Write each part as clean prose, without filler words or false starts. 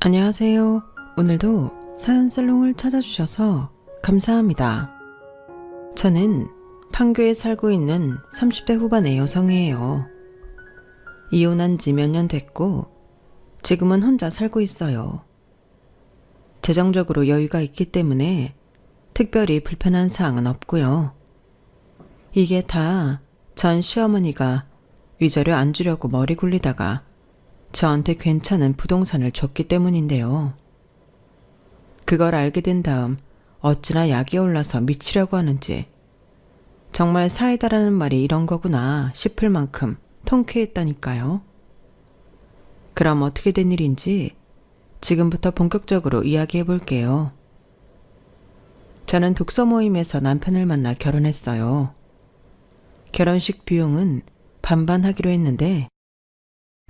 안녕하세요. 오늘도 사연살롱을 찾아주셔서 감사합니다. 저는 판교에 살고 있는 30대 후반의 여성이에요. 이혼한 지 몇 년 됐고 지금은 혼자 살고 있어요. 재정적으로 여유가 있기 때문에 특별히 불편한 사항은 없고요. 이게 다 전 시어머니가 위자료 안 주려고 머리 굴리다가 저한테 괜찮은 부동산을 줬기 때문인데요. 그걸 알게 된 다음 어찌나 약이 올라서 미치려고 하는지 정말 사이다라는 말이 이런 거구나 싶을 만큼 통쾌했다니까요. 그럼 어떻게 된 일인지 지금부터 본격적으로 이야기해 볼게요. 저는 독서 모임에서 남편을 만나 결혼했어요. 결혼식 비용은 반반 하기로 했는데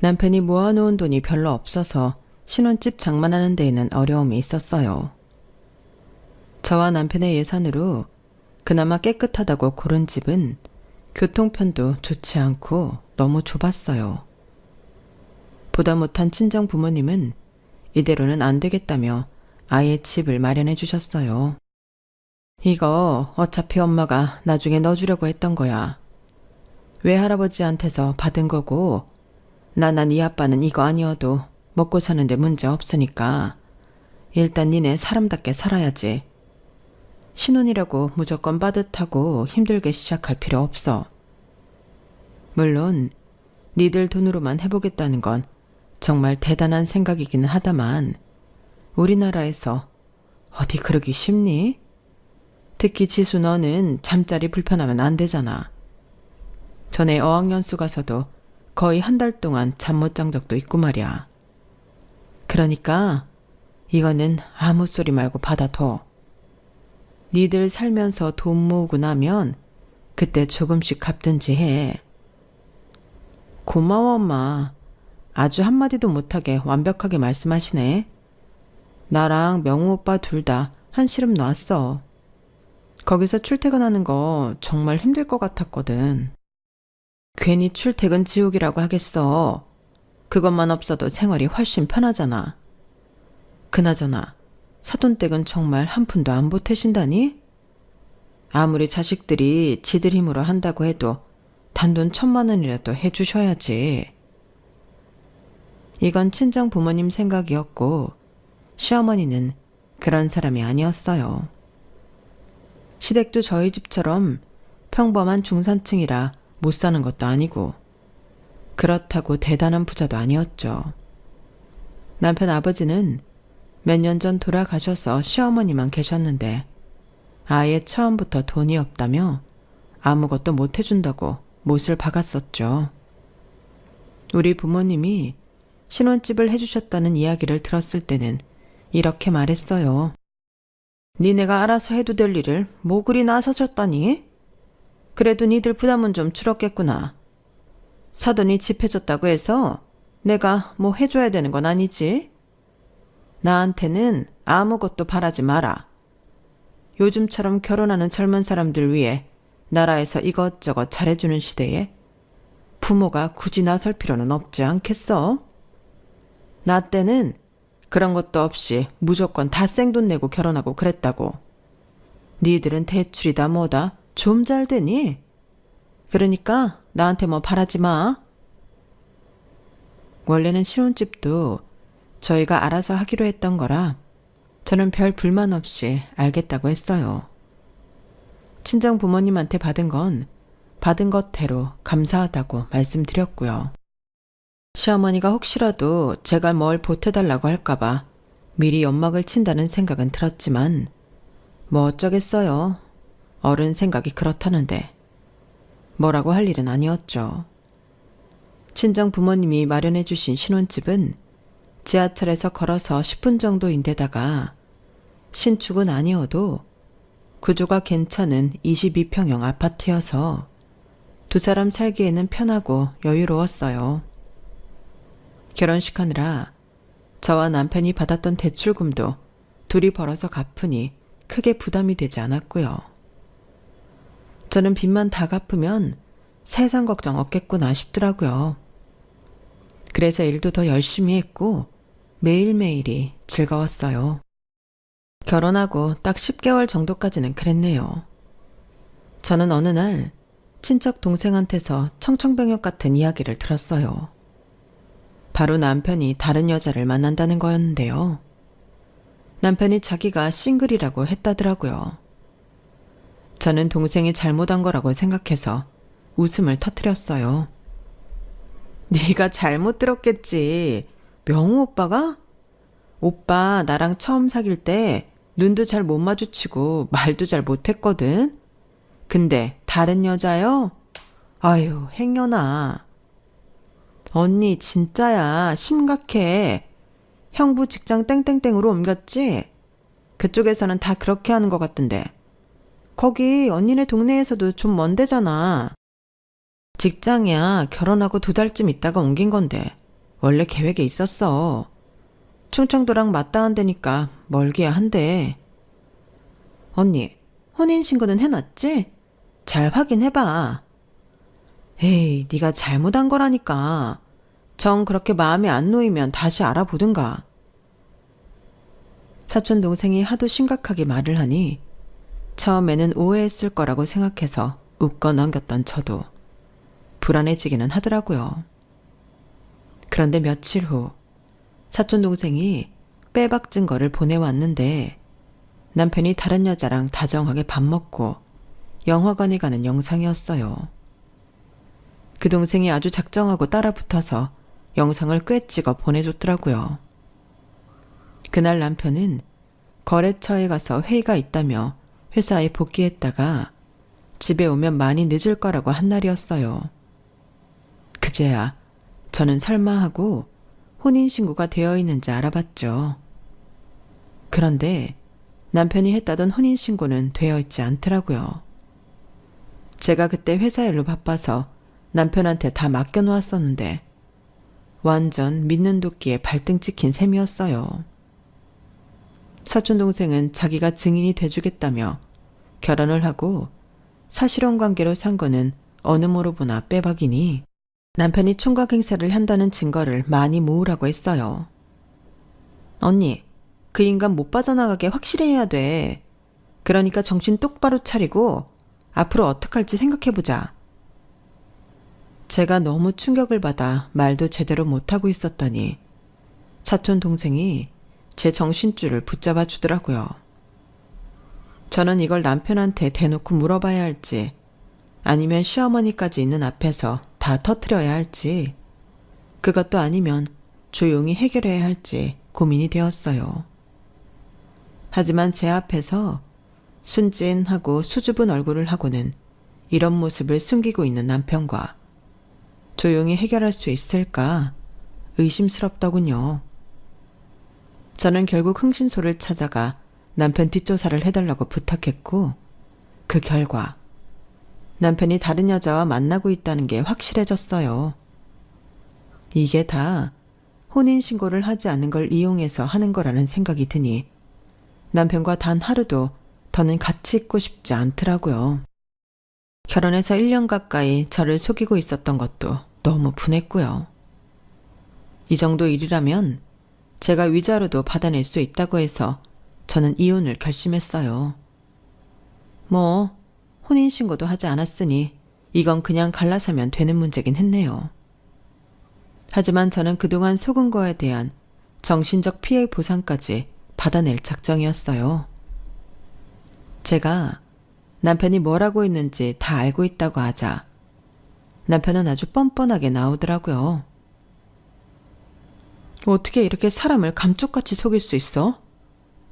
남편이 모아놓은 돈이 별로 없어서 신혼집 장만하는 데에는 어려움이 있었어요. 저와 남편의 예산으로 그나마 깨끗하다고 고른 집은 교통편도 좋지 않고 너무 좁았어요. 보다 못한 친정 부모님은 이대로는 안 되겠다며 아예 집을 마련해 주셨어요. 이거 어차피 엄마가 나중에 넣어주려고 했던 거야. 외할아버지한테서 받은 거고 나나 네 아빠는 이거 아니어도 먹고 사는데 문제 없으니까 일단 니네 사람답게 살아야지. 신혼이라고 무조건 빠듯하고 힘들게 시작할 필요 없어. 물론 니들 돈으로만 해보겠다는 건 정말 대단한 생각이기는 하다만 우리나라에서 어디 그러기 쉽니? 특히 지수 너는 잠자리 불편하면 안 되잖아. 전에 어학연수 가서도 거의 한 달 동안 잠 못 잔 적도 있고 말이야. 그러니까 이거는 아무 소리 말고 받아둬. 니들 살면서 돈 모으고 나면 그때 조금씩 갚든지 해. 고마워 엄마. 아주 한마디도 못하게 완벽하게 말씀하시네. 나랑 명우 오빠 둘 다 한시름 놨어. 거기서 출퇴근하는 거 정말 힘들 것 같았거든. 괜히 출퇴근 지옥이라고 하겠어. 그것만 없어도 생활이 훨씬 편하잖아. 그나저나 사돈댁은 정말 한 푼도 안 보태신다니? 아무리 자식들이 지들 힘으로 한다고 해도 단돈 1,000만 원이라도 해주셔야지. 이건 친정 부모님 생각이었고 시어머니는 그런 사람이 아니었어요. 시댁도 저희 집처럼 평범한 중산층이라 못 사는 것도 아니고 그렇다고 대단한 부자도 아니었죠. 남편 아버지는 몇 년 전 돌아가셔서 시어머니만 계셨는데 아예 처음부터 돈이 없다며 아무것도 못 해준다고 못을 박았었죠. 우리 부모님이 신혼집을 해주셨다는 이야기를 들었을 때는 이렇게 말했어요. 니네가 알아서 해도 될 일을 뭐 그리 나서셨다니? 그래도 니들 부담은 좀 줄었겠구나. 사돈이 집 해줬다고 해서 내가 뭐 해줘야 되는 건 아니지? 나한테는 아무것도 바라지 마라. 요즘처럼 결혼하는 젊은 사람들 위해 나라에서 이것저것 잘해주는 시대에 부모가 굳이 나설 필요는 없지 않겠어? 나 때는 그런 것도 없이 무조건 다 생돈 내고 결혼하고 그랬다고. 니들은 대출이다 뭐다 좀 잘 되니? 그러니까 나한테 뭐 바라지 마. 원래는 신혼집도 저희가 알아서 하기로 했던 거라 저는 별 불만 없이 알겠다고 했어요. 친정 부모님한테 받은 건 받은 것대로 감사하다고 말씀드렸고요. 시어머니가 혹시라도 제가 뭘 보태달라고 할까봐 미리 연막을 친다는 생각은 들었지만 뭐 어쩌겠어요. 어른 생각이 그렇다는데 뭐라고 할 일은 아니었죠. 친정 부모님이 마련해 주신 신혼집은 지하철에서 걸어서 10분 정도인데다가 신축은 아니어도 구조가 괜찮은 22평형 아파트여서 두 사람 살기에는 편하고 여유로웠어요. 결혼식 하느라 저와 남편이 받았던 대출금도 둘이 벌어서 갚으니 크게 부담이 되지 않았고요. 저는 빚만 다 갚으면 세상 걱정 없겠구나 싶더라고요. 그래서 일도 더 열심히 했고 매일매일이 즐거웠어요. 결혼하고 딱 10개월 정도까지는 그랬네요. 저는 어느 날 친척 동생한테서 청천벽력 같은 이야기를 들었어요. 바로 남편이 다른 여자를 만난다는 거였는데요. 남편이 자기가 싱글이라고 했다더라고요. 저는 동생이 잘못한 거라고 생각해서 웃음을 터뜨렸어요. 네가 잘못 들었겠지. 명우 오빠가? 오빠 나랑 처음 사귈 때 눈도 잘 못 마주치고 말도 잘 못했거든. 근데 다른 여자요? 아유, 행여나. 언니 진짜야. 심각해. 형부 직장 땡땡땡으로 옮겼지? 그쪽에서는 다 그렇게 하는 것 같던데. 거기 언니네 동네에서도 좀 먼 데잖아. 직장이야. 결혼하고 2달쯤 있다가 옮긴 건데 원래 계획에 있었어. 충청도랑 맞닿은 데니까 멀기야 한데. 언니, 혼인신고는 해놨지? 잘 확인해봐. 에이, 네가 잘못한 거라니까. 정 그렇게 마음에 안 놓이면 다시 알아보든가. 사촌 동생이 하도 심각하게 말을 하니 처음에는 오해했을 거라고 생각해서 웃고 넘겼던 저도 불안해지기는 하더라고요. 그런데 며칠 후 사촌 동생이 빼박 증거를 보내왔는데 남편이 다른 여자랑 다정하게 밥 먹고 영화관에 가는 영상이었어요. 그 동생이 아주 작정하고 따라붙어서 영상을 꽤 찍어 보내줬더라고요. 그날 남편은 거래처에 가서 회의가 있다며 회사에 복귀했다가 집에 오면 많이 늦을 거라고 한 날이었어요. 그제야 저는 설마 하고 혼인신고가 되어 있는지 알아봤죠. 그런데 남편이 했다던 혼인신고는 되어 있지 않더라고요. 제가 그때 회사 일로 바빠서 남편한테 다 맡겨놓았었는데 완전 믿는 도끼에 발등 찍힌 셈이었어요. 사촌동생은 자기가 증인이 돼주겠다며 결혼을 하고 사실혼 관계로 산 거는 어느 모로 보나 빼박이니 남편이 총각 행세를 한다는 증거를 많이 모으라고 했어요. 언니, 그 인간 못 빠져나가게 확실히 해야 돼. 그러니까 정신 똑바로 차리고 앞으로 어떡할지 생각해보자. 제가 너무 충격을 받아 말도 제대로 못하고 있었더니 사촌 동생이 제 정신줄을 붙잡아 주더라고요. 저는 이걸 남편한테 대놓고 물어봐야 할지 아니면 시어머니까지 있는 앞에서 다 터뜨려야 할지 그것도 아니면 조용히 해결해야 할지 고민이 되었어요. 하지만 제 앞에서 순진하고 수줍은 얼굴을 하고는 이런 모습을 숨기고 있는 남편과 조용히 해결할 수 있을까 의심스럽더군요. 저는 결국 흥신소를 찾아가 남편 뒷조사를 해달라고 부탁했고 그 결과 남편이 다른 여자와 만나고 있다는 게 확실해졌어요. 이게 다 혼인신고를 하지 않은 걸 이용해서 하는 거라는 생각이 드니 남편과 단 하루도 더는 같이 있고 싶지 않더라고요. 결혼해서 1년 가까이 저를 속이고 있었던 것도 너무 분했고요. 이 정도 일이라면 제가 위자료도 받아낼 수 있다고 해서 저는 이혼을 결심했어요. 뭐 혼인신고도 하지 않았으니 이건 그냥 갈라서면 되는 문제긴 했네요. 하지만 저는 그동안 속은 거에 대한 정신적 피해 보상까지 받아낼 작정이었어요. 제가 남편이 뭘 하고 있는지 다 알고 있다고 하자 남편은 아주 뻔뻔하게 나오더라고요. 어떻게 이렇게 사람을 감쪽같이 속일 수 있어?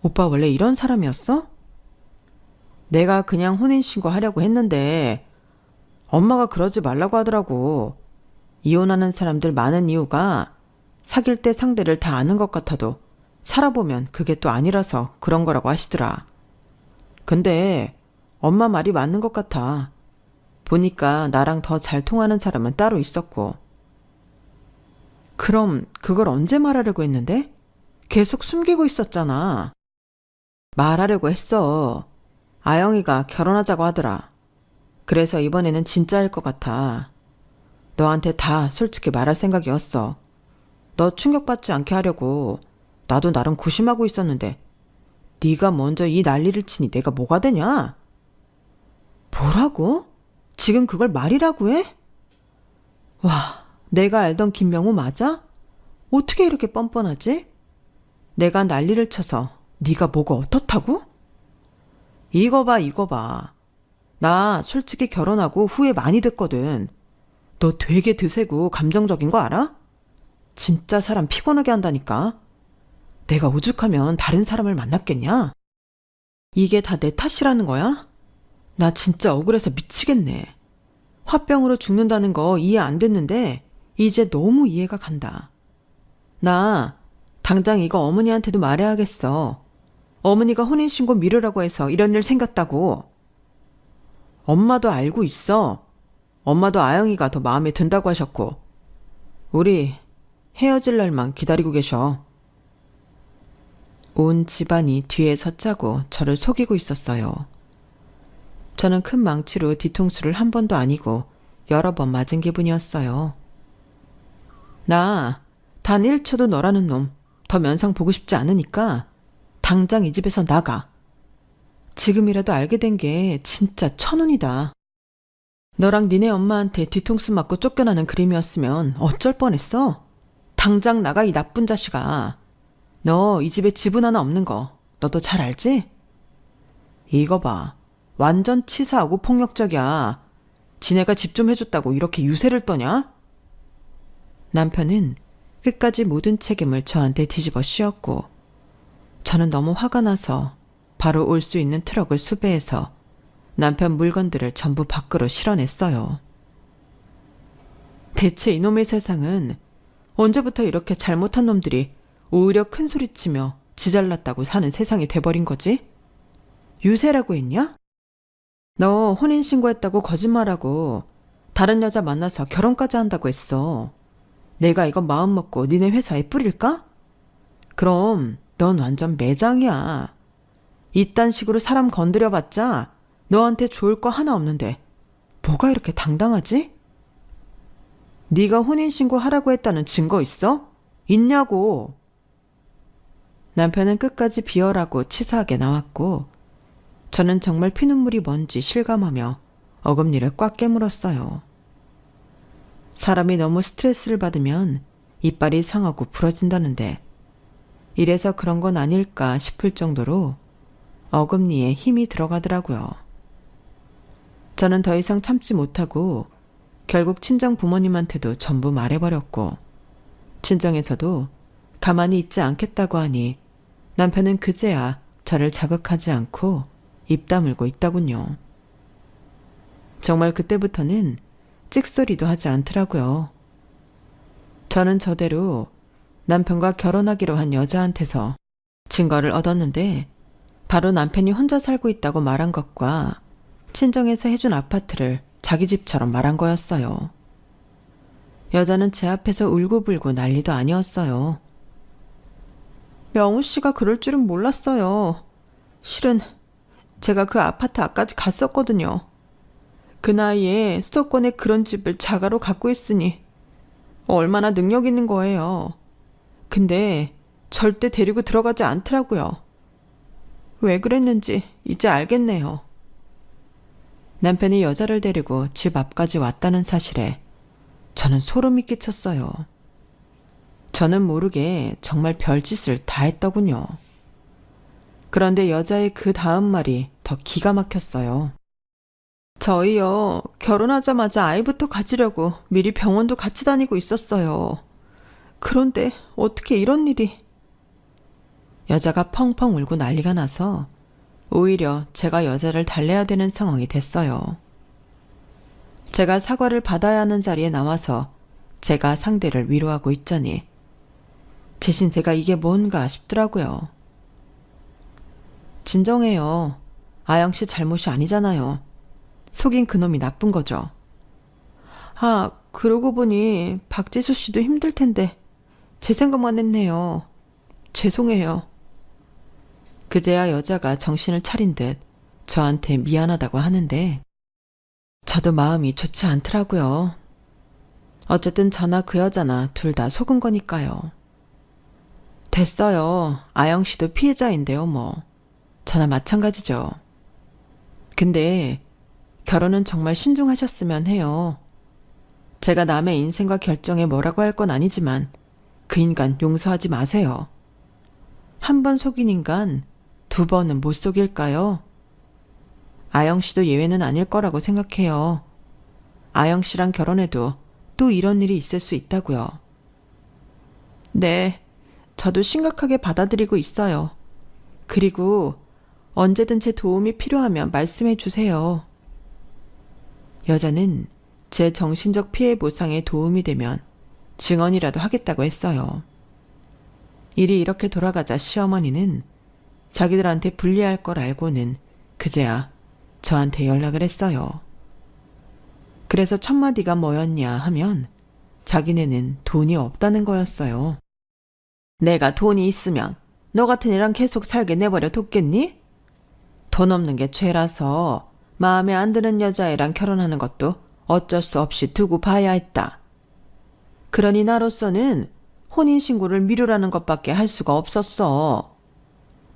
오빠 원래 이런 사람이었어? 내가 그냥 혼인신고 하려고 했는데 엄마가 그러지 말라고 하더라고. 이혼하는 사람들 많은 이유가 사귈 때 상대를 다 아는 것 같아도 살아보면 그게 또 아니라서 그런 거라고 하시더라. 근데 엄마 말이 맞는 것 같아. 보니까 나랑 더 잘 통하는 사람은 따로 있었고. 그럼 그걸 언제 말하려고 했는데? 계속 숨기고 있었잖아. 말하려고 했어. 아영이가 결혼하자고 하더라. 그래서 이번에는 진짜일 것 같아. 너한테 다 솔직히 말할 생각이었어. 너 충격받지 않게 하려고 나도 나름 고심하고 있었는데 네가 먼저 이 난리를 치니 내가 뭐가 되냐? 뭐라고? 지금 그걸 말이라고 해? 와, 내가 알던 김명우 맞아? 어떻게 이렇게 뻔뻔하지? 내가 난리를 쳐서 네가 뭐가 어떻다고? 이거 봐, 이거 봐. 나 솔직히 결혼하고 후회 많이 됐거든. 너 되게 드세고 감정적인 거 알아? 진짜 사람 피곤하게 한다니까. 내가 오죽하면 다른 사람을 만났겠냐? 이게 다 내 탓이라는 거야? 나 진짜 억울해서 미치겠네. 화병으로 죽는다는 거 이해 안 됐는데 이제 너무 이해가 간다. 나 당장 이거 어머니한테도 말해야겠어. 어머니가 혼인신고 미루라고 해서 이런 일 생겼다고. 엄마도 알고 있어. 엄마도 아영이가 더 마음에 든다고 하셨고. 우리 헤어질 날만 기다리고 계셔. 온 집안이 뒤에 섰자고 저를 속이고 있었어요. 저는 큰 망치로 뒤통수를 한 번도 아니고 여러 번 맞은 기분이었어요. 나 단 1초도 너라는 놈 더 면상 보고 싶지 않으니까 당장 이 집에서 나가. 지금이라도 알게 된 게 진짜 천운이다. 너랑 니네 엄마한테 뒤통수 맞고 쫓겨나는 그림이었으면 어쩔 뻔했어? 당장 나가 이 나쁜 자식아. 너 이 집에 지분 하나 없는 거 너도 잘 알지? 이거 봐. 완전 치사하고 폭력적이야. 지네가 집 좀 해줬다고 이렇게 유세를 떠냐? 남편은 끝까지 모든 책임을 저한테 뒤집어 씌웠고 저는 너무 화가 나서 바로 올 수 있는 트럭을 수배해서 남편 물건들을 전부 밖으로 실어냈어요. 대체 이놈의 세상은 언제부터 이렇게 잘못한 놈들이 오히려 큰 소리치며 지잘났다고 사는 세상이 돼버린 거지? 유세라고 했냐? 너 혼인신고했다고 거짓말하고 다른 여자 만나서 결혼까지 한다고 했어. 내가 이거 마음먹고 니네 회사에 뿌릴까? 그럼 넌 완전 매장이야. 이딴 식으로 사람 건드려봤자 너한테 좋을 거 하나 없는데 뭐가 이렇게 당당하지? 네가 혼인신고 하라고 했다는 증거 있어? 있냐고. 남편은 끝까지 비열하고 치사하게 나왔고 저는 정말 피눈물이 뭔지 실감하며 어금니를 꽉 깨물었어요. 사람이 너무 스트레스를 받으면 이빨이 상하고 부러진다는데 이래서 그런 건 아닐까 싶을 정도로 어금니에 힘이 들어가더라고요. 저는 더 이상 참지 못하고 결국 친정 부모님한테도 전부 말해버렸고 친정에서도 가만히 있지 않겠다고 하니 남편은 그제야 저를 자극하지 않고 입 다물고 있더군요. 정말 그때부터는 찍소리도 하지 않더라고요. 저는 저대로 남편과 결혼하기로 한 여자한테서 증거를 얻었는데 바로 남편이 혼자 살고 있다고 말한 것과 친정에서 해준 아파트를 자기 집처럼 말한 거였어요. 여자는 제 앞에서 울고불고 난리도 아니었어요. 명우 씨가 그럴 줄은 몰랐어요. 실은 제가 그 아파트 앞까지 갔었거든요. 그 나이에 수도권에 그런 집을 자가로 갖고 있으니 얼마나 능력 있는 거예요. 근데 절대 데리고 들어가지 않더라고요. 왜 그랬는지 이제 알겠네요. 남편이 여자를 데리고 집 앞까지 왔다는 사실에 저는 소름이 끼쳤어요. 저는 모르게 정말 별짓을 다 했더군요. 그런데 여자의 그 다음 말이 더 기가 막혔어요. 저희요, 결혼하자마자 아이부터 가지려고 미리 병원도 같이 다니고 있었어요. 그런데 어떻게 이런 일이... 여자가 펑펑 울고 난리가 나서 오히려 제가 여자를 달래야 되는 상황이 됐어요. 제가 사과를 받아야 하는 자리에 나와서 제가 상대를 위로하고 있자니 제 신세가 이게 뭔가 싶더라고요. 진정해요. 아영 씨 잘못이 아니잖아요. 속인 그놈이 나쁜 거죠. 아, 그러고 보니 박지수 씨도 힘들 텐데 제 생각만 했네요. 죄송해요. 그제야 여자가 정신을 차린 듯 저한테 미안하다고 하는데 저도 마음이 좋지 않더라고요. 어쨌든 저나 그 여자나 둘 다 속은 거니까요. 됐어요. 아영 씨도 피해자인데요, 뭐. 저나 마찬가지죠. 근데 결혼은 정말 신중하셨으면 해요. 제가 남의 인생과 결정에 뭐라고 할 건 아니지만 그 인간 용서하지 마세요. 한 번 속인 인간 두 번은 못 속일까요? 아영 씨도 예외는 아닐 거라고 생각해요. 아영 씨랑 결혼해도 또 이런 일이 있을 수 있다고요. 네, 저도 심각하게 받아들이고 있어요. 그리고 언제든 제 도움이 필요하면 말씀해 주세요. 여자는 제 정신적 피해 보상에 도움이 되면 증언이라도 하겠다고 했어요. 일이 이렇게 돌아가자 시어머니는 자기들한테 불리할 걸 알고는 그제야 저한테 연락을 했어요. 그래서 첫 마디가 뭐였냐 하면 자기네는 돈이 없다는 거였어요. 내가 돈이 있으면 너 같은 애랑 계속 살게 내버려 뒀겠니? 돈 없는 게 죄라서 마음에 안 드는 여자애랑 결혼하는 것도 어쩔 수 없이 두고 봐야 했다. 그러니 나로서는 혼인신고를 미루라는 것밖에 할 수가 없었어.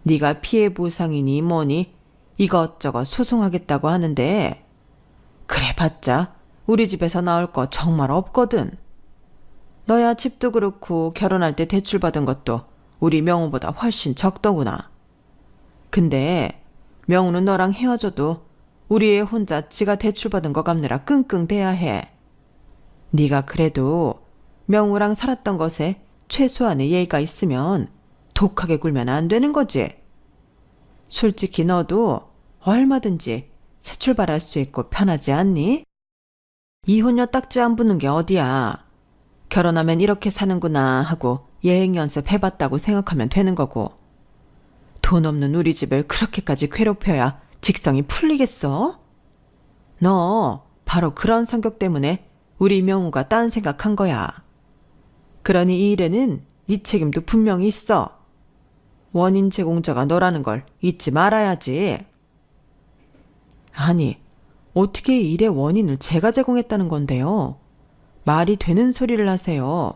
네가 피해 보상이니 뭐니 이것저것 소송하겠다고 하는데 그래 봤자 우리 집에서 나올 거 정말 없거든. 너야 집도 그렇고 결혼할 때 대출받은 것도 우리 명우보다 훨씬 적더구나. 근데 명우는 너랑 헤어져도 우리 애 혼자 지가 대출받은 거 갚느라 끙끙대야 해. 네가 그래도 명우랑 살았던 것에 최소한의 예의가 있으면 독하게 굴면 안 되는 거지. 솔직히 너도 얼마든지 새 출발할 수 있고 편하지 않니? 이혼녀 딱지 안 붙는 게 어디야. 결혼하면 이렇게 사는구나 하고 예행 연습 해봤다고 생각하면 되는 거고. 돈 없는 우리 집을 그렇게까지 괴롭혀야 직성이 풀리겠어? 너 바로 그런 성격 때문에 우리 명우가 딴 생각한 거야. 그러니 이 일에는 네 책임도 분명히 있어. 원인 제공자가 너라는 걸 잊지 말아야지. 아니, 어떻게 이 일의 원인을 제가 제공했다는 건데요? 말이 되는 소리를 하세요.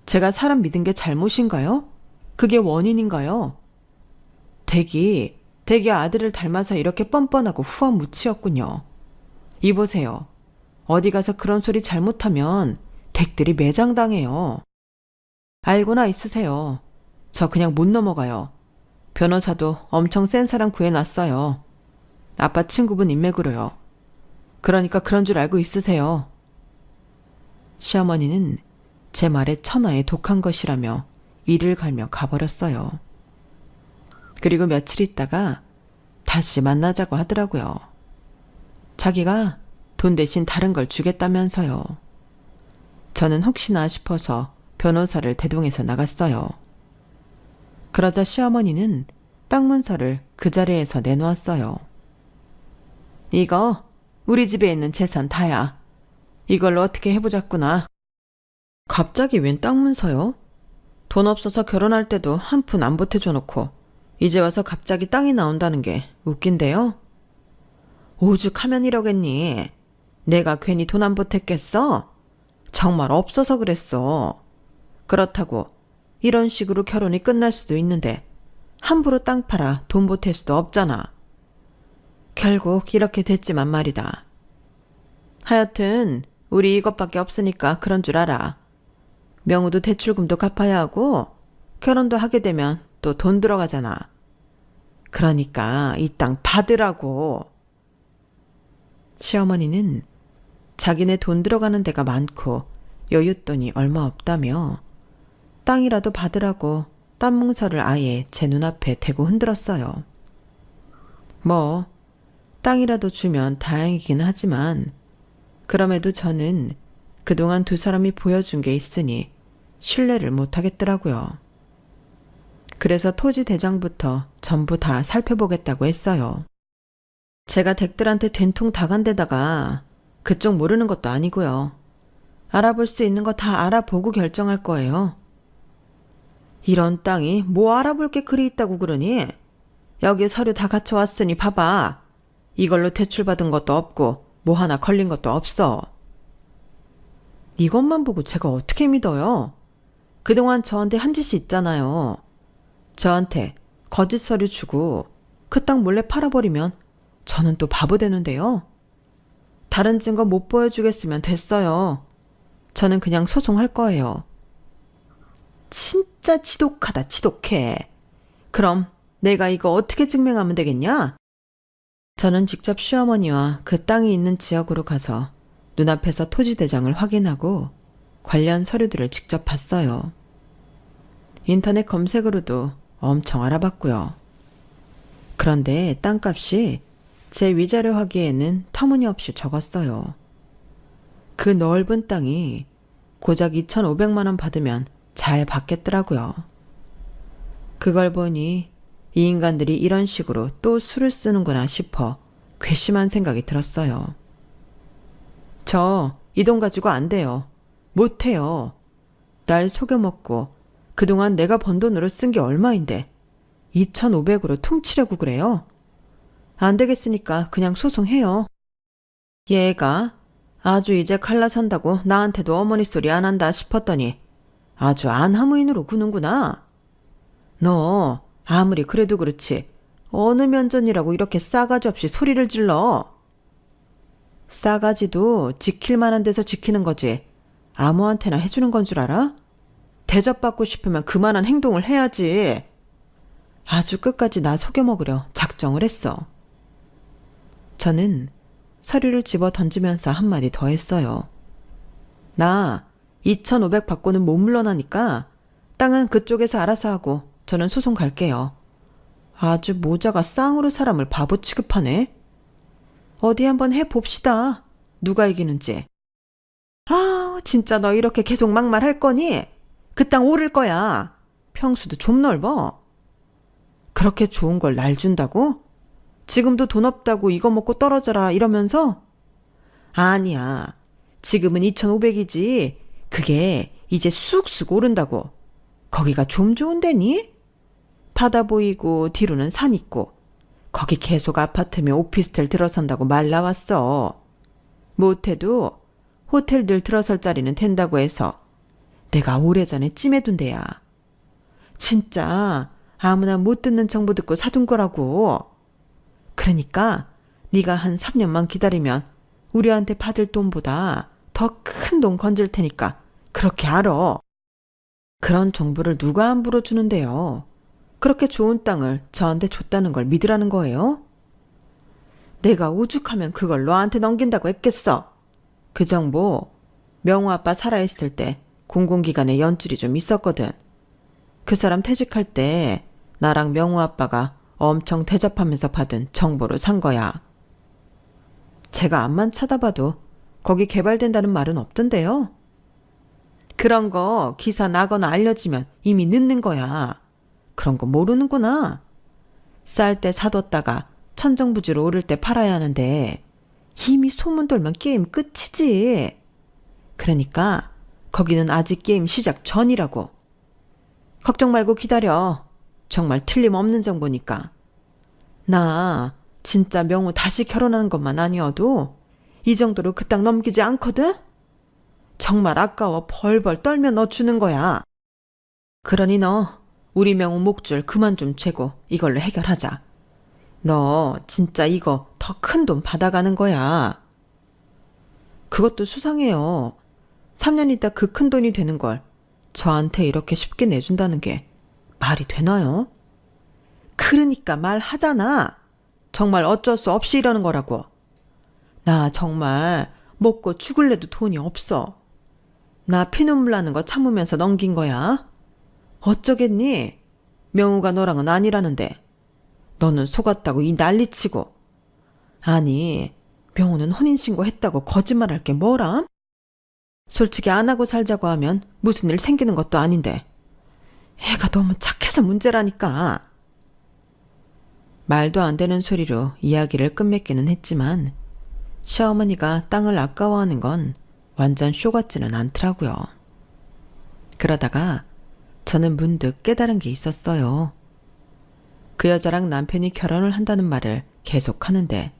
제가 사람 믿은 게 잘못인가요? 그게 원인인가요? 댁이 아들을 닮아서 이렇게 뻔뻔하고 후원무치였군요. 이보세요. 어디 가서 그런 소리 잘못하면 댁들이 매장당해요. 알고나 있으세요. 저 그냥 못 넘어가요. 변호사도 엄청 센 사람 구해놨어요. 아빠 친구분 인맥으로요. 그러니까 그런 줄 알고 있으세요. 시어머니는 제 말에 천하에 독한 것이라며 이를 갈며 가버렸어요. 그리고 며칠 있다가 다시 만나자고 하더라고요. 자기가 돈 대신 다른 걸 주겠다면서요. 저는 혹시나 싶어서 변호사를 대동해서 나갔어요. 그러자 시어머니는 땅 문서를 그 자리에서 내놓았어요. 이거 우리 집에 있는 재산 다야. 이걸로 어떻게 해보자꾸나. 갑자기 웬 땅 문서요? 돈 없어서 결혼할 때도 한 푼 안 보태줘 놓고 이제 와서 갑자기 땅이 나온다는 게 웃긴데요? 오죽하면 이러겠니? 내가 괜히 돈 안 보탰겠어? 정말 없어서 그랬어. 그렇다고 이런 식으로 결혼이 끝날 수도 있는데 함부로 땅 팔아 돈 보탤 수도 없잖아. 결국 이렇게 됐지만 말이다. 하여튼 우리 이것밖에 없으니까 그런 줄 알아. 명우도 대출금도 갚아야 하고 결혼도 하게 되면 또 돈 들어가잖아. 그러니까 이 땅 받으라고. 시어머니는 자기네 돈 들어가는 데가 많고 여윳돈이 얼마 없다며 땅이라도 받으라고 땅 뭉서를 아예 제 눈앞에 대고 흔들었어요. 뭐 땅이라도 주면 다행이긴 하지만 그럼에도 저는 그동안 두 사람이 보여준 게 있으니 신뢰를 못하겠더라고요. 그래서 토지 대장부터 전부 다 살펴보겠다고 했어요. 제가 댁들한테 된통 다 간 데다가 그쪽 모르는 것도 아니고요. 알아볼 수 있는 거 다 알아보고 결정할 거예요. 이런 땅이 뭐 알아볼 게 그리 있다고 그러니? 여기 서류 다 갖춰왔으니 봐봐. 이걸로 대출받은 것도 없고 뭐 하나 걸린 것도 없어. 이것만 보고 제가 어떻게 믿어요? 그동안 저한테 한 짓이 있잖아요. 저한테 거짓 서류 주고 그 땅 몰래 팔아버리면 저는 또 바보 되는데요. 다른 증거 못 보여주겠으면 됐어요. 저는 그냥 소송할 거예요. 진짜 지독하다, 지독해. 그럼 내가 이거 어떻게 증명하면 되겠냐? 저는 직접 시어머니와 그 땅이 있는 지역으로 가서 눈앞에서 토지대장을 확인하고 관련 서류들을 직접 봤어요. 인터넷 검색으로도 엄청 알아봤고요. 그런데 땅값이 제 위자료 하기에는 터무니없이 적었어요. 그 넓은 땅이 고작 2,500만 원 받으면 잘 받겠더라고요. 그걸 보니 이 인간들이 이런 식으로 또 수를 쓰는구나 싶어 괘씸한 생각이 들었어요. 저 이 돈 가지고 안 돼요. 못 해요. 날 속여먹고 그동안 내가 번 돈으로 쓴 게 얼마인데 2,500으로 퉁치려고 그래요? 안 되겠으니까 그냥 소송해요. 얘가 아주 이제 갈라선다고 나한테도 어머니 소리 안 한다 싶었더니 아주 안하무인으로 구는구나. 너 아무리 그래도 그렇지 어느 면전이라고 이렇게 싸가지 없이 소리를 질러. 싸가지도 지킬 만한 데서 지키는 거지 아무한테나 해주는 건 줄 알아? 대접받고 싶으면 그만한 행동을 해야지. 아주 끝까지 나 속여먹으려 작정을 했어. 저는 서류를 집어 던지면서 한마디 더 했어요. 나 2,500 받고는 못 물러나니까 땅은 그쪽에서 알아서 하고 저는 소송 갈게요. 아주 모자가 쌍으로 사람을 바보 취급하네. 어디 한번 해봅시다. 누가 이기는지. 아, 진짜 너 이렇게 계속 막말할 거니? 그 땅 오를 거야. 평수도 좀 넓어. 그렇게 좋은 걸 날 준다고? 지금도 돈 없다고 이거 먹고 떨어져라 이러면서? 아니야. 지금은 2,500이지. 그게 이제 쑥쑥 오른다고. 거기가 좀 좋은 데니? 바다 보이고 뒤로는 산 있고 거기 계속 아파트며 오피스텔 들어선다고 말 나왔어. 못해도 호텔들 들어설 자리는 된다고 해서 내가 오래전에 찜해둔 데야. 진짜 아무나 못 듣는 정보 듣고 사둔 거라고. 그러니까 네가 한 3년만 기다리면 우리한테 받을 돈보다 더 큰 돈 건질 테니까 그렇게 알아. 그런 정보를 누가 함부로 주는데요. 그렇게 좋은 땅을 저한테 줬다는 걸 믿으라는 거예요? 내가 오죽하면 그걸 너한테 넘긴다고 했겠어. 그 정보 명호 아빠 살아있을 때 공공기관에 연줄이 좀 있었거든. 그 사람 퇴직할 때 나랑 명호 아빠가 엄청 대접하면서 받은 정보로 산 거야. 제가 앞만 쳐다봐도 거기 개발된다는 말은 없던데요. 그런 거 기사 나거나 알려지면 이미 늦는 거야. 그런 거 모르는구나. 쌀 때 사뒀다가 천정부지로 오를 때 팔아야 하는데 이미 소문 돌면 게임 끝이지. 그러니까 거기는 아직 게임 시작 전이라고. 걱정 말고 기다려. 정말 틀림없는 정보니까. 나 진짜 명호 다시 결혼하는 것만 아니어도 이 정도로 그 땅 넘기지 않거든? 정말 아까워 벌벌 떨며 너 주는 거야. 그러니 너 우리 명호 목줄 그만 좀 재고 이걸로 해결하자. 너 진짜 이거 더 큰 돈 받아가는 거야. 그것도 수상해요. 3년 있다 그 큰 돈이 되는 걸 저한테 이렇게 쉽게 내준다는 게 말이 되나요? 그러니까 말하잖아. 정말 어쩔 수 없이 이러는 거라고. 나 정말 먹고 죽을래도 돈이 없어. 나 피눈물 나는 거 참으면서 넘긴 거야. 어쩌겠니? 명우가 너랑은 아니라는데. 너는 속았다고 이 난리치고. 아니, 명우는 혼인신고 했다고 거짓말할 게 뭐람? 솔직히 안 하고 살자고 하면 무슨 일 생기는 것도 아닌데. 애가 너무 착해서 문제라니까. 말도 안 되는 소리로 이야기를 끝맺기는 했지만 시어머니가 땅을 아까워하는 건 완전 쇼 같지는 않더라고요. 그러다가 저는 문득 깨달은 게 있었어요. 그 여자랑 남편이 결혼을 한다는 말을 계속 하는데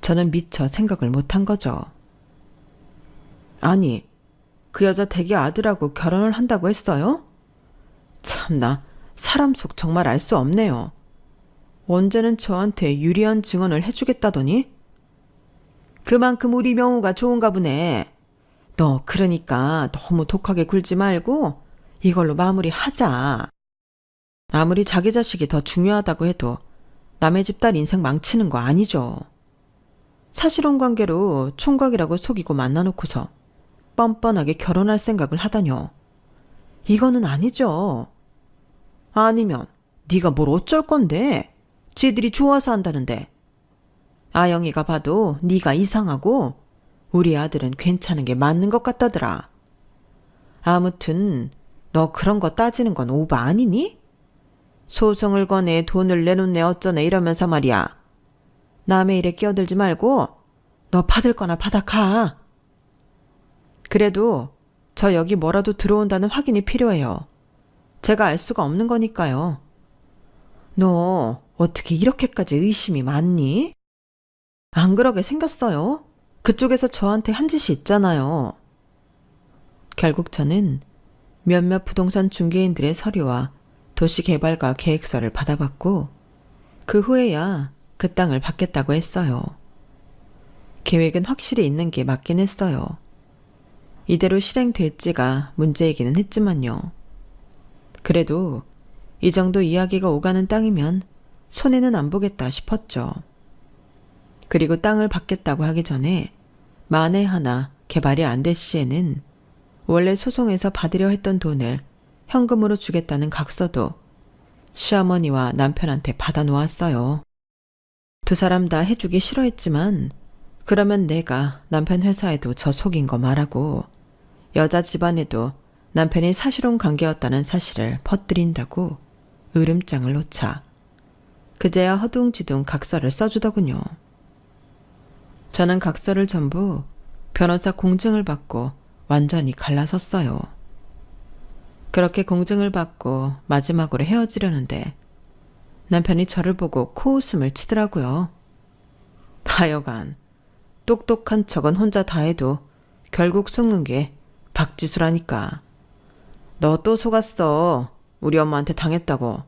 저는 미처 생각을 못한 거죠. 아니, 그 여자 댁의 아들하고 결혼을 한다고 했어요? 참나, 사람 속 정말 알 수 없네요. 언제는 저한테 유리한 증언을 해주겠다더니? 그만큼 우리 명우가 좋은가 보네. 너 그러니까 너무 독하게 굴지 말고 이걸로 마무리하자. 아무리 자기 자식이 더 중요하다고 해도 남의 집 딸 인생 망치는 거 아니죠. 사실혼 관계로 총각이라고 속이고 만나놓고서 뻔뻔하게 결혼할 생각을 하다뇨. 이거는 아니죠. 아니면 네가 뭘 어쩔 건데? 지들이 좋아서 한다는데. 아영이가 봐도 네가 이상하고 우리 아들은 괜찮은 게 맞는 것 같다더라. 아무튼 너 그런 거 따지는 건 오바 아니니? 소송을 거네 돈을 내놓네 어쩌네 이러면서 말이야. 남의 일에 끼어들지 말고 너 받을 거나 받아 가. 그래도 저 여기 뭐라도 들어온다는 확인이 필요해요. 제가 알 수가 없는 거니까요. 너 어떻게 이렇게까지 의심이 많니? 안 그러게 생겼어요. 그쪽에서 저한테 한 짓이 있잖아요. 결국 저는 몇몇 부동산 중개인들의 서류와 도시개발과 계획서를 받아봤고 그 후에야 그 땅을 받겠다고 했어요. 계획은 확실히 있는 게 맞긴 했어요. 이대로 실행될지가 문제이기는 했지만요. 그래도 이 정도 이야기가 오가는 땅이면 손해는 안 보겠다 싶었죠. 그리고 땅을 받겠다고 하기 전에 만에 하나 개발이 안 될 시에는 원래 소송에서 받으려 했던 돈을 현금으로 주겠다는 각서도 시어머니와 남편한테 받아놓았어요. 두 사람 다 해주기 싫어했지만 그러면 내가 남편 회사에도 저 속인 거 말하고 여자 집안에도 남편이 사실혼 관계였다는 사실을 퍼뜨린다고 으름장을 놓자 그제야 허둥지둥 각서를 써주더군요. 저는 각서를 전부 변호사 공증을 받고 완전히 갈라섰어요. 그렇게 공증을 받고 마지막으로 헤어지려는데 남편이 저를 보고 코웃음을 치더라고요. 하여간 똑똑한 척은 혼자 다 해도 결국 속는 게 박지수라니까. 너 또 속았어. 우리 엄마한테 당했다고.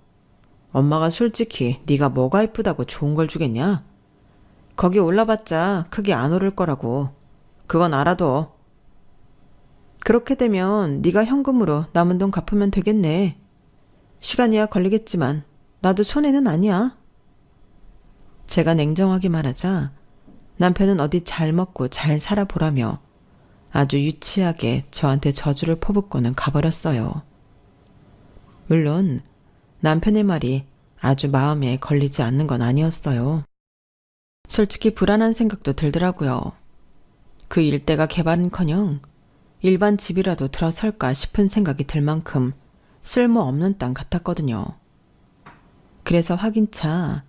엄마가 솔직히 네가 뭐가 이쁘다고 좋은 걸 주겠냐? 거기 올라봤자 크게 안 오를 거라고. 그건 알아둬. 그렇게 되면 네가 현금으로 남은 돈 갚으면 되겠네. 시간이야 걸리겠지만 나도 손해는 아니야. 제가 냉정하게 말하자 남편은 어디 잘 먹고 잘 살아보라며 아주 유치하게 저한테 저주를 퍼붓고는 가버렸어요. 물론 남편의 말이 아주 마음에 걸리지 않는 건 아니었어요. 솔직히 불안한 생각도 들더라고요. 그 일대가 개발은커녕 일반 집이라도 들어설까 싶은 생각이 들 만큼 쓸모없는 땅 같았거든요. 그래서 확인차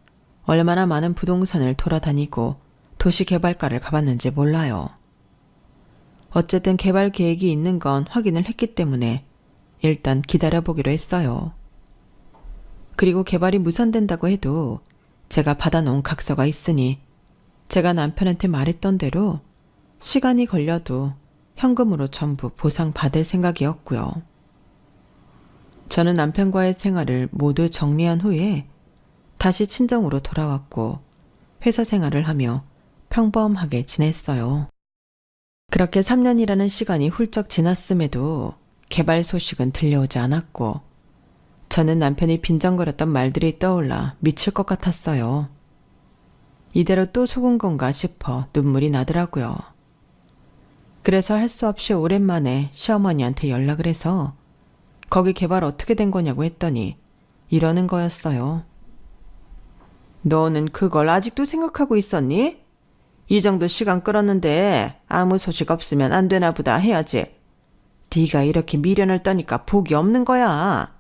얼마나 많은 부동산을 돌아다니고 도시개발가를 가봤는지 몰라요. 어쨌든 개발 계획이 있는 건 확인을 했기 때문에 일단 기다려보기로 했어요. 그리고 개발이 무산된다고 해도 제가 받아놓은 각서가 있으니 제가 남편한테 말했던 대로 시간이 걸려도 현금으로 전부 보상받을 생각이었고요. 저는 남편과의 생활을 모두 정리한 후에 다시 친정으로 돌아왔고 회사 생활을 하며 평범하게 지냈어요. 그렇게 3년이라는 시간이 훌쩍 지났음에도 개발 소식은 들려오지 않았고 저는 남편이 빈정거렸던 말들이 떠올라 미칠 것 같았어요. 이대로 또 속은 건가 싶어 눈물이 나더라고요. 그래서 할 수 없이 오랜만에 시어머니한테 연락을 해서 거기 개발 어떻게 된 거냐고 했더니 이러는 거였어요. 너는 그걸 아직도 생각하고 있었니? 이 정도 시간 끌었는데 아무 소식 없으면 안 되나 보다 해야지. 네가 이렇게 미련을 떠니까 복이 없는 거야.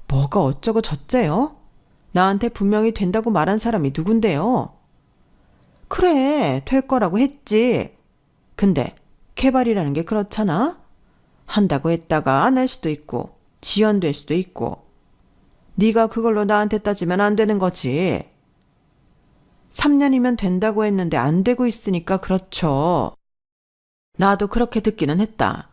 뭐가 어쩌고 저쩌요? 나한테 분명히 된다고 말한 사람이 누군데요? 그래, 될 거라고 했지. 근데 개발이라는 게 그렇잖아? 한다고 했다가 안 할 수도 있고 지연될 수도 있고 네가 그걸로 나한테 따지면 안 되는 거지. 3년이면 된다고 했는데 안 되고 있으니까 그렇죠. 나도 그렇게 듣기는 했다.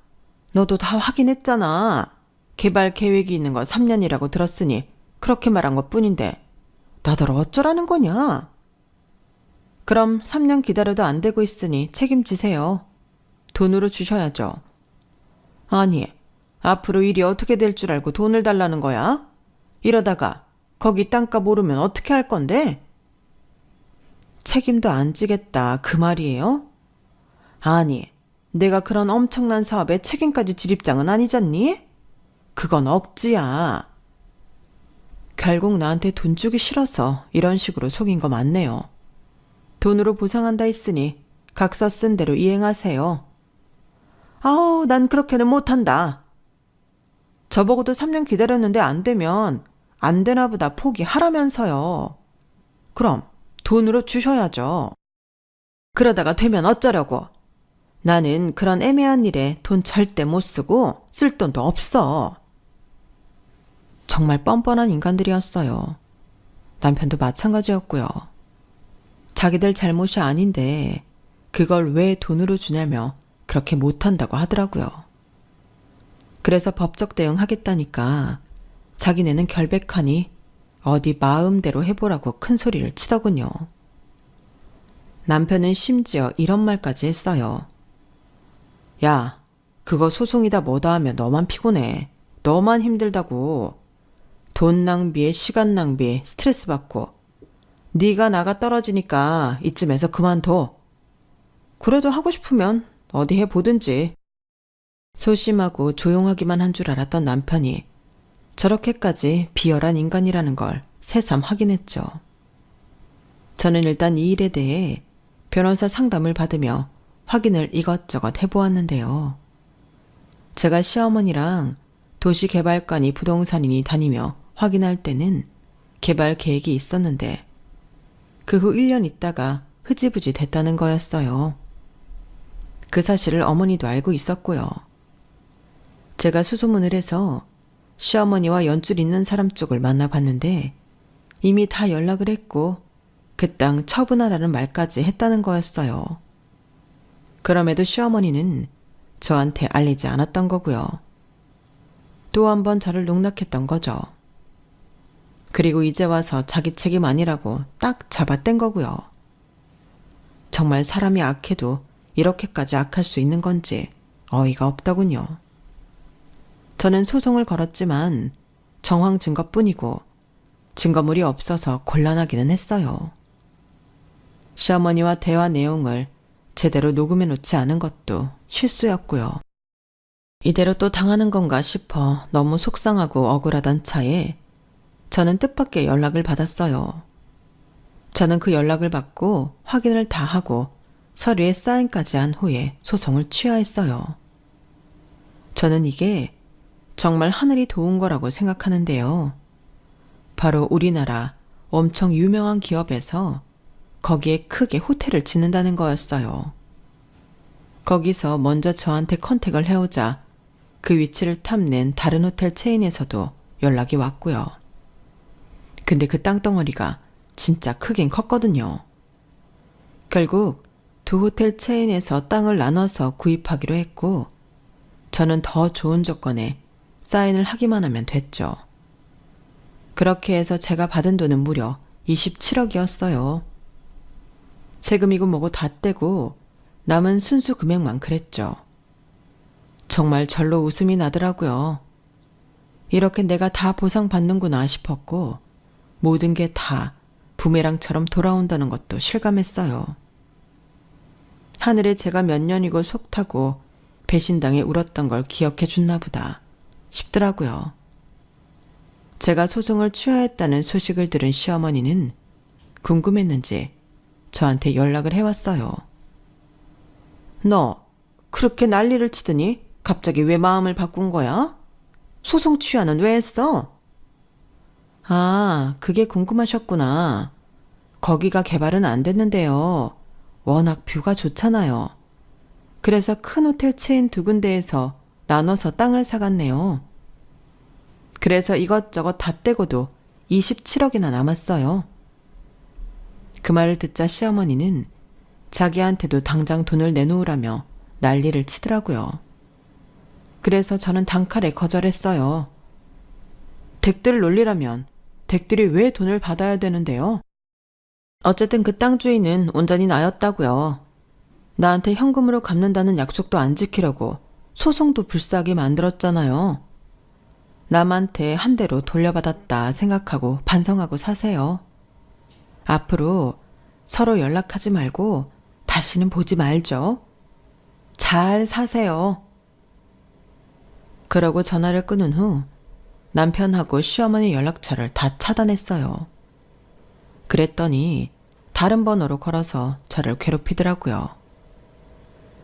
너도 다 확인했잖아. 개발 계획이 있는 건 3년이라고 들었으니 그렇게 말한 것 뿐인데 나더러 어쩌라는 거냐? 그럼 3년 기다려도 안 되고 있으니 책임지세요. 돈으로 주셔야죠. 아니, 앞으로 일이 어떻게 될 줄 알고 돈을 달라는 거야? 이러다가 거기 땅값 오르면 어떻게 할 건데? 책임도 안 지겠다 그 말이에요? 아니, 내가 그런 엄청난 사업에 책임까지 질 입장은 아니잖니? 그건 억지야. 결국 나한테 돈 주기 싫어서 이런 식으로 속인 거 맞네요. 돈으로 보상한다 했으니 각서 쓴 대로 이행하세요. 아우, 난 그렇게는 못한다. 저보고도 3년 기다렸는데 안 되면 안 되나 보다 포기하라면서요. 그럼 돈으로 주셔야죠. 그러다가 되면 어쩌려고. 나는 그런 애매한 일에 돈 절대 못 쓰고 쓸 돈도 없어. 정말 뻔뻔한 인간들이었어요. 남편도 마찬가지였고요. 자기들 잘못이 아닌데 그걸 왜 돈으로 주냐며 그렇게 못한다고 하더라고요. 그래서 법적 대응하겠다니까 자기네는 결백하니 어디 마음대로 해보라고 큰 소리를 치더군요. 남편은 심지어 이런 말까지 했어요. 야, 그거 소송이다 뭐다 하면 너만 피곤해. 너만 힘들다고. 돈 낭비에 시간 낭비에 스트레스 받고. 네가 나가 떨어지니까 이쯤에서 그만둬. 그래도 하고 싶으면 어디 해보든지. 소심하고 조용하기만 한 줄 알았던 남편이 저렇게까지 비열한 인간이라는 걸 새삼 확인했죠. 저는 일단 이 일에 대해 변호사 상담을 받으며 확인을 이것저것 해보았는데요. 제가 시어머니랑 도시개발관이 부동산인이 다니며 확인할 때는 개발 계획이 있었는데 그 후 1년 있다가 흐지부지 됐다는 거였어요. 그 사실을 어머니도 알고 있었고요. 제가 수소문을 해서 시어머니와 연줄 있는 사람 쪽을 만나봤는데 이미 다 연락을 했고 그 땅 처분하라는 말까지 했다는 거였어요. 그럼에도 시어머니는 저한테 알리지 않았던 거고요. 또 한 번 저를 농락했던 거죠. 그리고 이제 와서 자기 책임 아니라고 딱 잡아뗀 거고요. 정말 사람이 악해도 이렇게까지 악할 수 있는 건지 어이가 없더군요. 저는 소송을 걸었지만 정황 증거뿐이고 증거물이 없어서 곤란하기는 했어요. 시어머니와 대화 내용을 제대로 녹음해 놓지 않은 것도 실수였고요. 이대로 또 당하는 건가 싶어 너무 속상하고 억울하던 차에 저는 뜻밖의 연락을 받았어요. 저는 그 연락을 받고 확인을 다 하고 서류에 사인까지 한 후에 소송을 취하했어요. 저는 이게 정말 하늘이 도운 거라고 생각하는데요. 바로 우리나라 엄청 유명한 기업에서 거기에 크게 호텔을 짓는다는 거였어요. 거기서 먼저 저한테 컨택을 해오자 그 위치를 탐낸 다른 호텔 체인에서도 연락이 왔고요. 근데 그 땅덩어리가 진짜 크긴 컸거든요. 결국 두 호텔 체인에서 땅을 나눠서 구입하기로 했고 저는 더 좋은 조건에 사인을 하기만 하면 됐죠. 그렇게 해서 제가 받은 돈은 무려 27억이었어요. 세금이고 뭐고 다 떼고 남은 순수 금액만 그랬죠. 정말 절로 웃음이 나더라고요. 이렇게 내가 다 보상받는구나 싶었고 모든 게 다 부메랑처럼 돌아온다는 것도 실감했어요. 하늘에 제가 몇 년이고 속 타고 배신당해 울었던 걸 기억해 줬나 보다 싶더라고요. 제가 소송을 취하했다는 소식을 들은 시어머니는 궁금했는지 저한테 연락을 해왔어요. 너 그렇게 난리를 치더니 갑자기 왜 마음을 바꾼 거야? 소송 취하는 왜 했어? 아, 그게 궁금하셨구나. 거기가 개발은 안 됐는데요. 워낙 뷰가 좋잖아요. 그래서 큰 호텔 체인 두 군데에서 나눠서 땅을 사갔네요. 그래서 이것저것 다 떼고도 27억이나 남았어요. 그 말을 듣자 시어머니는 자기한테도 당장 돈을 내놓으라며 난리를 치더라고요. 그래서 저는 단칼에 거절했어요. 댁들 논리라면 댁들이 왜 돈을 받아야 되는데요? 어쨌든 그 땅 주인은 온전히 나였다고요. 나한테 현금으로 갚는다는 약속도 안 지키려고 소송도 불사하게 만들었잖아요. 남한테 한 대로 돌려받았다 생각하고 반성하고 사세요. 앞으로 서로 연락하지 말고 다시는 보지 말죠. 잘 사세요. 그러고 전화를 끊은 후 남편하고 시어머니 연락처를 다 차단했어요. 그랬더니 다른 번호로 걸어서 저를 괴롭히더라고요.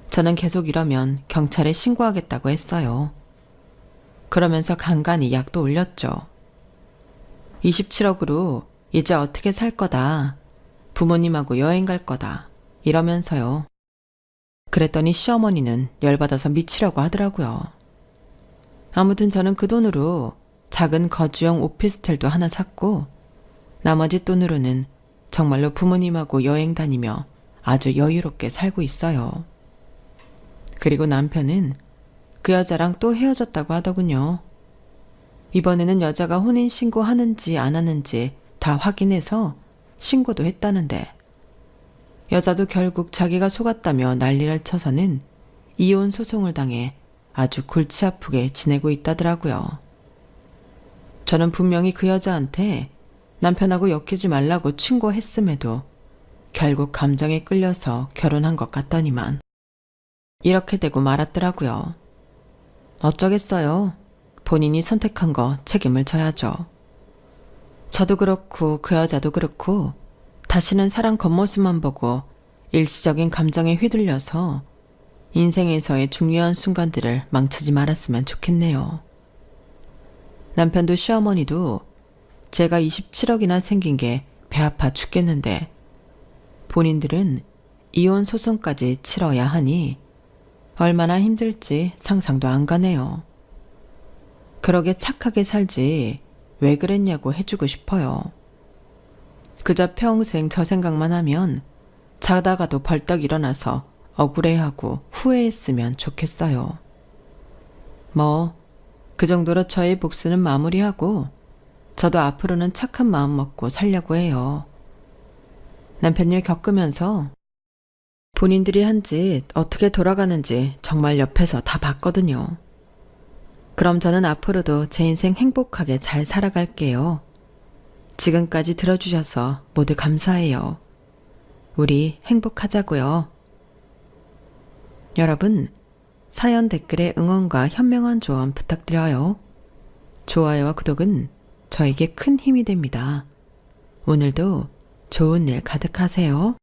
저는 계속 이러면 경찰에 신고하겠다고 했어요. 그러면서 간간히 약도 올렸죠. 27억으로 이제 어떻게 살 거다. 부모님하고 여행 갈 거다. 이러면서요. 그랬더니 시어머니는 열받아서 미치려고 하더라고요. 아무튼 저는 그 돈으로 작은 거주형 오피스텔도 하나 샀고 나머지 돈으로는 정말로 부모님하고 여행 다니며 아주 여유롭게 살고 있어요. 그리고 남편은 그 여자랑 또 헤어졌다고 하더군요. 이번에는 여자가 혼인신고 하는지 안 하는지 다 확인해서 신고도 했다는데 여자도 결국 자기가 속았다며 난리를 쳐서는 이혼 소송을 당해 아주 골치 아프게 지내고 있다더라고요. 저는 분명히 그 여자한테 남편하고 엮이지 말라고 충고했음에도 결국 감정에 끌려서 결혼한 것 같더니만 이렇게 되고 말았더라고요. 어쩌겠어요. 본인이 선택한 거 책임을 져야죠. 저도 그렇고 그 여자도 그렇고 다시는 사람 겉모습만 보고 일시적인 감정에 휘둘려서 인생에서의 중요한 순간들을 망치지 말았으면 좋겠네요. 남편도 시어머니도 제가 27억이나 생긴 게 배 아파 죽겠는데 본인들은 이혼 소송까지 치러야 하니 얼마나 힘들지 상상도 안 가네요. 그러게 착하게 살지 왜 그랬냐고 해주고 싶어요. 그저 평생 저 생각만 하면 자다가도 벌떡 일어나서 억울해하고 후회했으면 좋겠어요. 뭐 그 정도로 저의 복수는 마무리하고 저도 앞으로는 착한 마음 먹고 살려고 해요. 남편 일 겪으면서 본인들이 한 짓 어떻게 돌아가는지 정말 옆에서 다 봤거든요. 그럼 저는 앞으로도 제 인생 행복하게 잘 살아갈게요. 지금까지 들어주셔서 모두 감사해요. 우리 행복하자고요. 여러분, 사연 댓글에 응원과 현명한 조언 부탁드려요. 좋아요와 구독은 저에게 큰 힘이 됩니다. 오늘도 좋은 일 가득하세요.